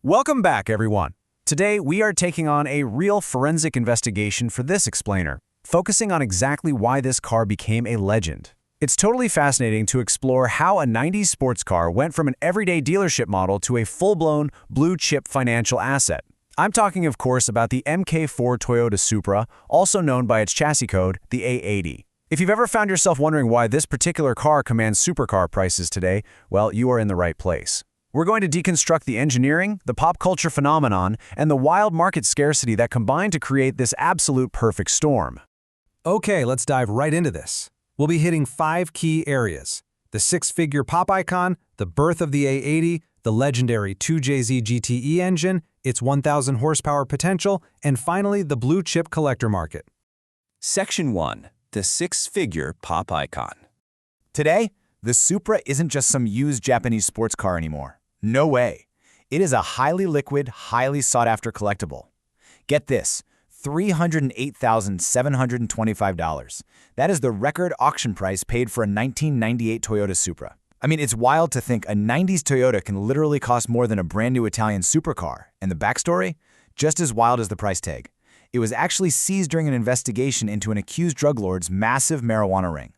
Welcome back, everyone. Today, we are taking on a real forensic investigation for this explainer, focusing on exactly why this car became a legend. It's totally fascinating to explore how a 90s sports car went from an everyday dealership model to a full-blown, blue-chip financial asset. I'm talking, of course, about the Mk4 Toyota Supra, also known by its chassis code, the A80. If you've ever found yourself wondering why this particular car commands supercar prices today, well, you are in the right place. We're going to deconstruct the engineering, the pop culture phenomenon, and the wild market scarcity that combine to create this absolute perfect storm. Okay, let's dive right into this. We'll be hitting 5 key areas: the six-figure pop icon, the birth of the A80, the legendary 2JZ GTE engine, its 1,000 horsepower potential, and finally, the blue-chip collector market. Section 1. The six-figure pop icon. Today, the Supra isn't just some used Japanese sports car anymore. No way. It is a highly liquid, highly sought-after collectible. Get this, $308,725. That is the record auction price paid for a 1998 Toyota Supra. I mean, it's wild to think a 90s Toyota can literally cost more than a brand new Italian supercar. And the backstory? Just as wild as the price tag. It was actually seized during an investigation into an accused drug lord's massive marijuana ring.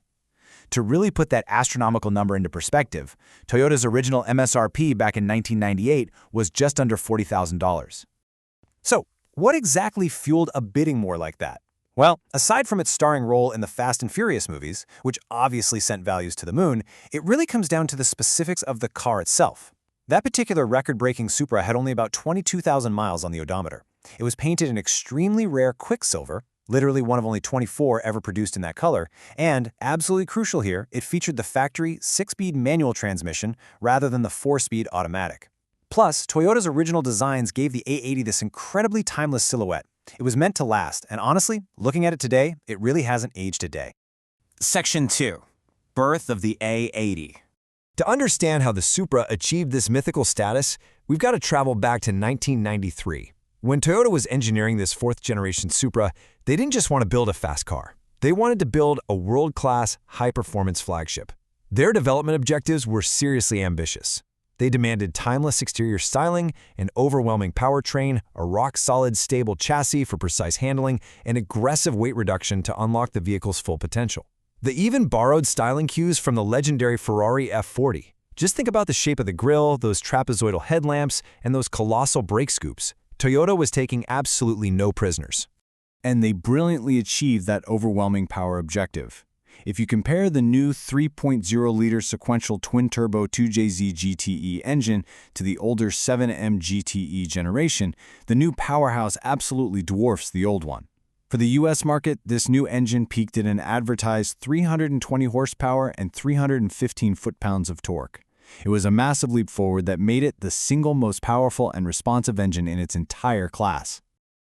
To really put that astronomical number into perspective, Toyota's original MSRP back in 1998 was just under $40,000. So, what exactly fueled a bidding war like that? Well, aside from its starring role in the Fast and Furious movies, which obviously sent values to the moon, it really comes down to the specifics of the car itself. That particular record-breaking Supra had only about 22,000 miles on the odometer. It was painted in extremely rare quicksilver, literally one of only 24 ever produced in that color, and, absolutely crucial here, it featured the factory 6-speed manual transmission rather than the 4-speed automatic. Plus, Toyota's original designs gave the A80 this incredibly timeless silhouette. It was meant to last, and honestly, looking at it today, it really hasn't aged a day. Section 2. Birth of the A80. To understand how the Supra achieved this mythical status, we've got to travel back to 1993. When Toyota was engineering this fourth-generation Supra, they didn't just want to build a fast car. They wanted to build a world-class, high-performance flagship. Their development objectives were seriously ambitious. They demanded timeless exterior styling, an overwhelming powertrain, a rock-solid, stable chassis for precise handling, and aggressive weight reduction to unlock the vehicle's full potential. They even borrowed styling cues from the legendary Ferrari F40. Just think about the shape of the grille, those trapezoidal headlamps, and those colossal brake scoops. Toyota was taking absolutely no prisoners. And they brilliantly achieved that overwhelming power objective. If you compare the new 3.0-liter sequential twin-turbo 2JZ GTE engine to the older 7M GTE generation, the new powerhouse absolutely dwarfs the old one. For the US market, this new engine peaked at an advertised 320 horsepower and 315 foot-pounds of torque. It was a massive leap forward that made it the single most powerful and responsive engine in its entire class.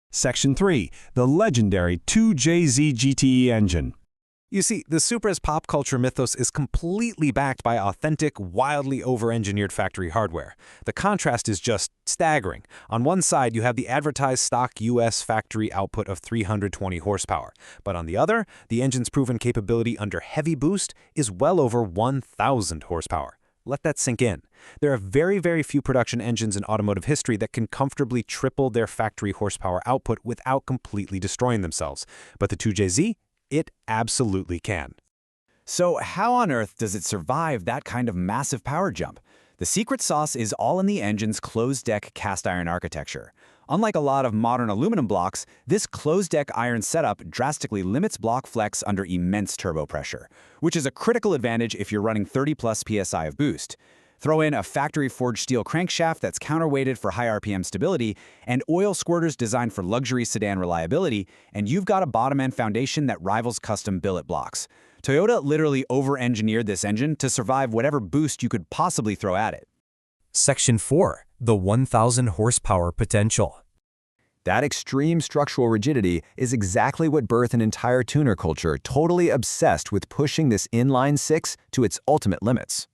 Section 3. The legendary 2JZ GTE engine. You see, the Supra's pop culture mythos is completely backed by authentic, wildly over-engineered factory hardware. The contrast is just staggering. On one side, you have the advertised stock US factory output of 320 horsepower. But on the other, the engine's proven capability under heavy boost is well over 1,000 horsepower. Let that sink in. There are very, very few production engines in automotive history that can comfortably triple their factory horsepower output without completely destroying themselves. But the 2JZ? It absolutely can. So how on earth does it survive that kind of massive power jump? The secret sauce is all in the engine's closed-deck cast-iron architecture. Unlike a lot of modern aluminum blocks, this closed-deck iron setup drastically limits block flex under immense turbo pressure, which is a critical advantage if you're running 30+ psi of boost. Throw in a factory-forged steel crankshaft that's counterweighted for high RPM stability, and oil squirters designed for luxury sedan reliability, and you've got a bottom-end foundation that rivals custom billet blocks. Toyota literally over-engineered this engine to survive whatever boost you could possibly throw at it. Section 4. The 1,000 horsepower potential. That extreme structural rigidity is exactly what birthed an entire tuner culture totally obsessed with pushing this inline-six to its ultimate limits.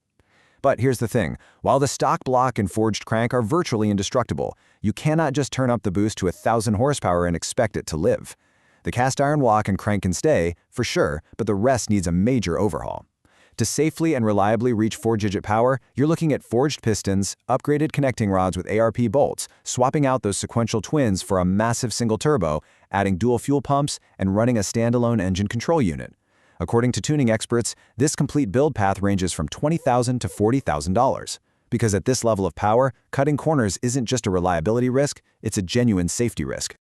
But here's the thing, while the stock block and forged crank are virtually indestructible, you cannot just turn up the boost to 1,000 horsepower and expect it to live. The cast iron walk and crank can stay, for sure, but the rest needs a major overhaul. To safely and reliably reach 4-digit power, you're looking at forged pistons, upgraded connecting rods with ARP bolts, swapping out those sequential twins for a massive single turbo, adding dual fuel pumps, and running a standalone engine control unit. According to tuning experts, this complete build path ranges from $20,000 to $40,000. Because at this level of power, cutting corners isn't just a reliability risk, it's a genuine safety risk.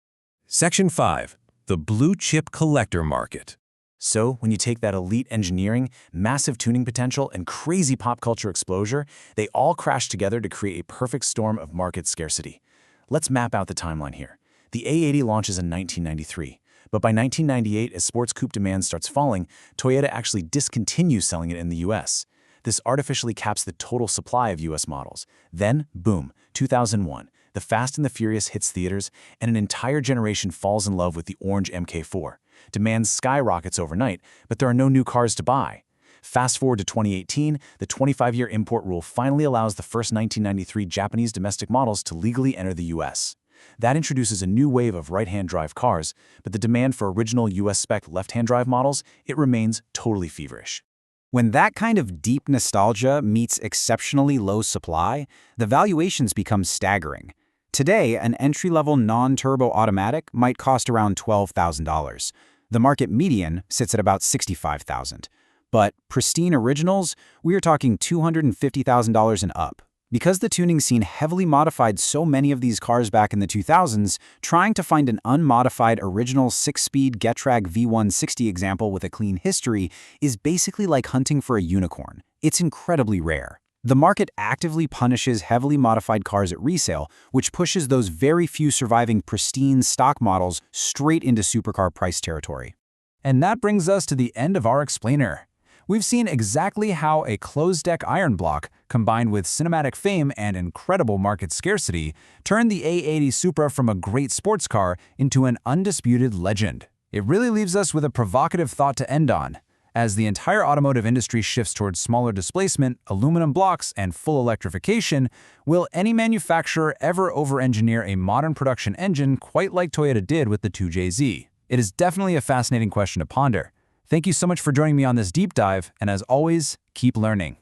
Section 5. The Blue Chip Collector Market. So, when you take that elite engineering, massive tuning potential, and crazy pop culture exposure, they all crash together to create a perfect storm of market scarcity. Let's map out the timeline here. The A80 launches in 1993, but by 1998, as sports coupe demand starts falling, Toyota actually discontinues selling it in the US. This artificially caps the total supply of US models. Then, boom, 2001, The Fast and the Furious hits theaters, and an entire generation falls in love with the orange Mk4. Demand skyrockets overnight, but there are no new cars to buy. Fast forward to 2018, the 25-year import rule finally allows the first 1993 Japanese domestic models to legally enter the US. That introduces a new wave of right-hand drive cars, but the demand for original US-spec left-hand drive models, it remains totally feverish. When that kind of deep nostalgia meets exceptionally low supply, the valuations become staggering. Today, an entry-level non-turbo automatic might cost around $12,000. The market median sits at about $65,000. But pristine originals, we are talking $250,000 and up. Because the tuning scene heavily modified so many of these cars back in the 2000s, trying to find an unmodified original 6-speed Getrag V160 example with a clean history is basically like hunting for a unicorn. It's incredibly rare. The market actively punishes heavily modified cars at resale, which pushes those very few surviving pristine stock models straight into supercar price territory. And that brings us to the end of our explainer. We've seen exactly how a closed-deck iron block, combined with cinematic fame and incredible market scarcity, turned the A80 Supra from a great sports car into an undisputed legend. It really leaves us with a provocative thought to end on. As the entire automotive industry shifts towards smaller displacement, aluminum blocks, and full electrification, will any manufacturer ever over-engineer a modern production engine quite like Toyota did with the 2JZ? It is definitely a fascinating question to ponder. Thank you so much for joining me on this deep dive, and as always, keep learning.